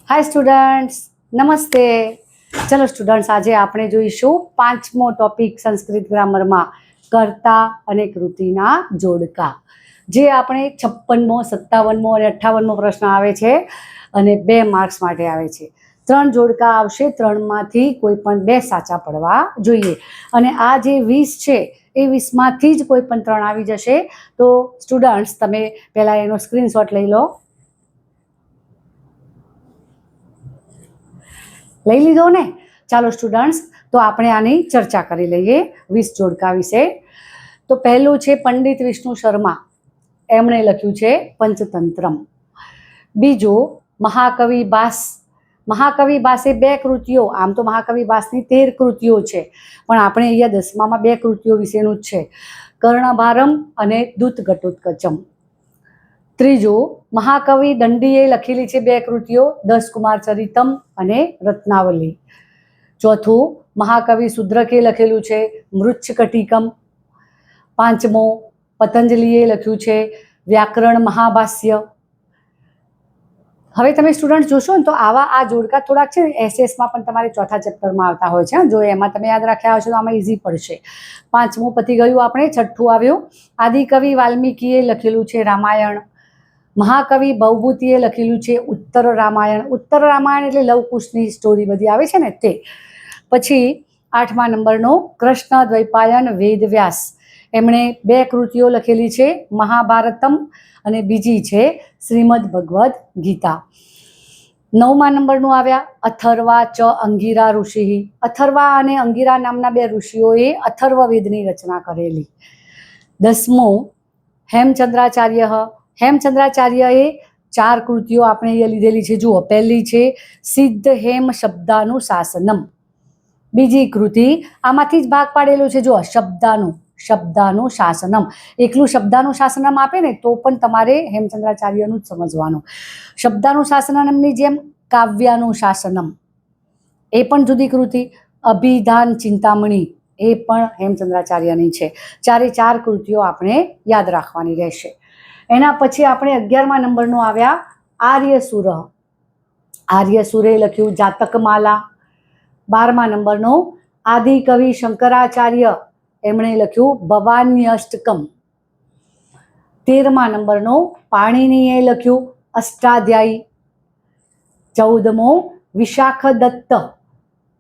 હાય students, નમસ્તે. ચલો students, આજે આપણે જોઈશું પાંચમો ટોપિક સંસ્કૃત ગ્રામરમાં કર્તા અને કૃતિના જોડકા. જે આપણે 56મો, 57મો અને 58મો પ્રશ્ન આવે છે અને 2 માર્ક્સ માટે આવે છે. 3 જોડકા આવશે, 3માંથી કોઈ પણ 2 સાચા પડવા જોઈએ. અને આ જે 20 છે એ 20માંથી જ કોઈ પણ 3 આવી જશે. તો સ્ટુડન્ટ્સ, તમે પહેલાં એનો સ્ક્રીનશોટ લઈ લો. લઈ લીધો ને? ચાલો સ્ટુડન્ટ્સ, તો આપણે આની ચર્ચા કરી લઈએ 20 જોડકા વિશે. તો પહેલું છે પંડિત વિષ્ણુ શર્મા, એમણે લખ્યું છે પંચતંત્રમ. બીજું મહાકવિ બાસ. મહાકવિ બાસે 2 કૃતિઓ, આમ તો મહાકવિ બાસની 13 કૃતિઓ છે, પણ આપણે અહીંયા 10મામાં 2 કૃતિઓ વિશેનું જ છે, કર્ણભારમ અને દૂતઘટોત્કચમ. ત્રીજું મહાકવિ દંડીએ લખેલી છે 2 કૃતિઓ, 10 કુમાર ચરિતમ અને રત્નાવલી. ચોથું મહાકવિ શુદ્રકે લખેલું છે મૃચ્છકટિકમ. પાંચમો પતંજલિએ લખ્યું છે વ્યાકરણ મહાભાષ્ય. હવે તમે સ્ટુડન્ટ જોશો ને તો આવા આ જોડકા થોડાક છે ને એસએસમાં પણ તમારે ચોથા ચેપ્ટરમાં આવતા હોય છે. જો એમાં તમે યાદ રાખ્યા હશો તો આમાં ઇઝી પડશે. 5મું પતી ગયું આપણે. 6થું આવ્યું આદિકવિ વાલ્મીકીએ લખેલું છે રામાયણ. મહાકવિ ભવભૂતિએ લખેલું છે ઉત્તર રામાયણ. ઉત્તર રામાયણ એટલે લવકુશની સ્ટોરી બધી આવે છે ને તે. પછી 8મા નંબરનો કૃષ્ણ દ્વૈપાયન વેદવ્યાસ, એમણે 2 કૃતિઓ લખેલી છે, મહાભારતમ અને બીજી છે શ્રીમદ ભગવદ્ ગીતા. 9મા નંબરનું આવ્યા અથર્વા ચ અંગીરા ઋષિ. અથર્વા અને અંગીરા નામના 2 ઋષિઓએ અથર્વવેદની રચના કરેલી. 10મું હેમચંદ્રાચાર્ય. હેમચંદ્રાચાર્યએ 4 કૃતિઓ આપણે અહીંયા લીધેલી છે. જુઓ, પહેલી છે સિદ્ધ હેમ શબ્દાનું શાસનમ. બીજી કૃતિ આમાંથી જ ભાગ પાડેલો છે. જુઓ, શબ્દાનું શાસનમ. એકલું શબ્દાનું શાસનમ આપે ને તો પણ તમારે હેમચંદ્રાચાર્યનું જ સમજવાનું. શબ્દાનું શાસનમની જેમ કાવ્યાનું શાસનમ એ પણ જુદી કૃતિ. અભિધાન ચિંતામણી એ પણ હેમચંદ્રાચાર્યની છે. 4 કૃતિઓ આપણે યાદ રાખવાની રહેશે. એના પછી આપણે 11મા નંબરનો આવ્યા આર્યસુર. આર્યસુરે લખ્યું જાતકમાલા. 12મા નંબરનો આદિકવિ શંકરાચાર્ય, એમણે લખ્યું ભવાન્યષ્ટકમ. 13મા નંબરનો પાણિનીએ લખ્યું અષ્ટાધ્યાયી. 14મો વિશાખદત્ત,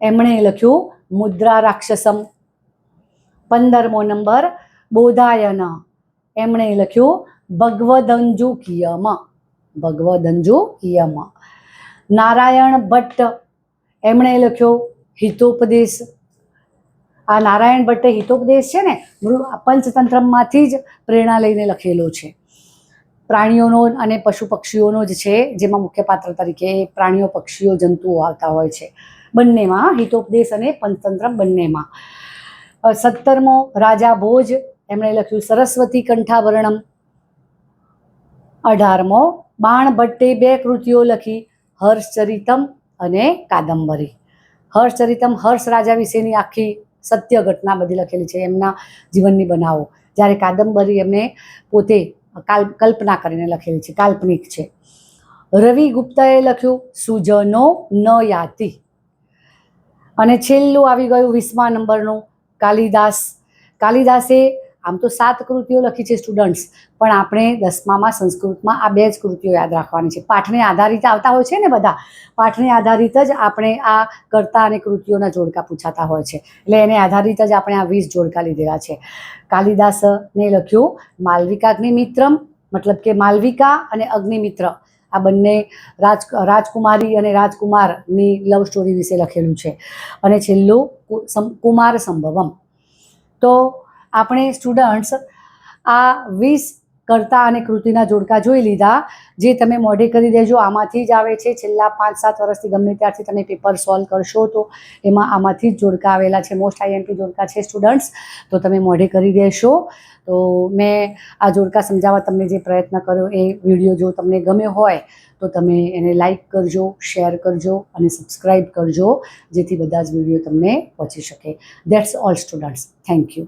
એમણે લખ્યું મુદ્રા રાક્ષસમ. 15મો નંબર બોધાયન, એમણે લખ્યું ભગવદંજુકિયમ. ભગવદંજુકિયમ. નારાયણ ભટ્ટ, એમણે લખ્યો હિતોપદેશ. આ નારાયણ ભટ્ટે હિતોપદેશ છે ને પંચતંત્રમાંથી જ પ્રેરણા લઈને લખેલો છે. પ્રાણીઓનો અને પશુ પક્ષીઓનો જ છે, જેમાં મુખ્ય પાત્ર તરીકે પ્રાણીઓ, પક્ષીઓ, જંતુઓ આવતા હોય છે. બંનેમાં હિતોપદેશ અને પંચતંત્રમ બંનેમાં. 17મો રાજા ભોજ, એમણે લખ્યું સરસ્વતી કંઠાભરણમ. 18મો બાણભટ્ટે 2 કૃતિઓ લખી, હર્ષચરિતમ અને કાદંબરી. હર્ષચરિતમ હર્ષ રાજા વિશેની આખી સત્ય ઘટના બધી લખેલી છે, એમના જીવનની બનાવો. જ્યારે કાદંબરી એમને પોતે કલ્પના કરીને લખેલી છે, કાલ્પનિક છે. રવિ ગુપ્તાએ લખ્યું સુજનો ન યાતિ. અને છેલ્લું આવી ગયું 20મા નંબરનું કાલિદાસ. કાલિદાસે આમ તો 7 કૃતિઓ લખી છે સ્ટુડન્ટ્સ, પણ આપણે 10મામાં સંસ્કૃતમાં આ 2 જ કૃતિઓ યાદ રાખવાની છે. પાઠને આધારિત આવતા હોય છે ને બધા, પાઠને આધારિત જ આપણે આ કર્તા અને કૃતિઓના જોડકા પૂછાતા હોય છે. એટલે એને આધારિત જ આપણે આ 20 જોડકા લીધેલા છે. કાલિદાસને લખ્યું માલવિકાગ્નિમિત્રમ, મતલબ કે માલવિકા અને અગ્નિમિત્ર આ બંને રાજકુમારી અને રાજકુમારની લવ સ્ટોરી વિશે લખેલું છે. અને છેલ્લું કુમાર સંભવમ. તો આપણે સ્ટુડન્ટ્સ આ 20 કર્તા અને કૃતિના જોડકા જોઈ લીધા, જે તમે મોઢે કરી દેજો. આમાંથી જ આવે છે. છેલ્લા 5-7 વર્ષથી ગમે ત્યારથી તમે પેપર સોલ્વ કરશો તો એમાં આમાંથી જ જોડકા આવેલા છે. મોસ્ટ આઈએમપી જોડકા છે સ્ટુડન્ટ્સ, તો તમે મોઢે કરી દેશો. તો મેં આ જોડકા સમજાવવા તમને જે પ્રયત્ન કર્યો એ વિડીયો જો તમને ગમ્યો હોય તો તમે એને લાઈક કરજો, શેર કરજો અને સબસ્ક્રાઈબ કરજો, જેથી બધા જ વિડીયો તમને પહોંચી શકે. That's all students. Thank you.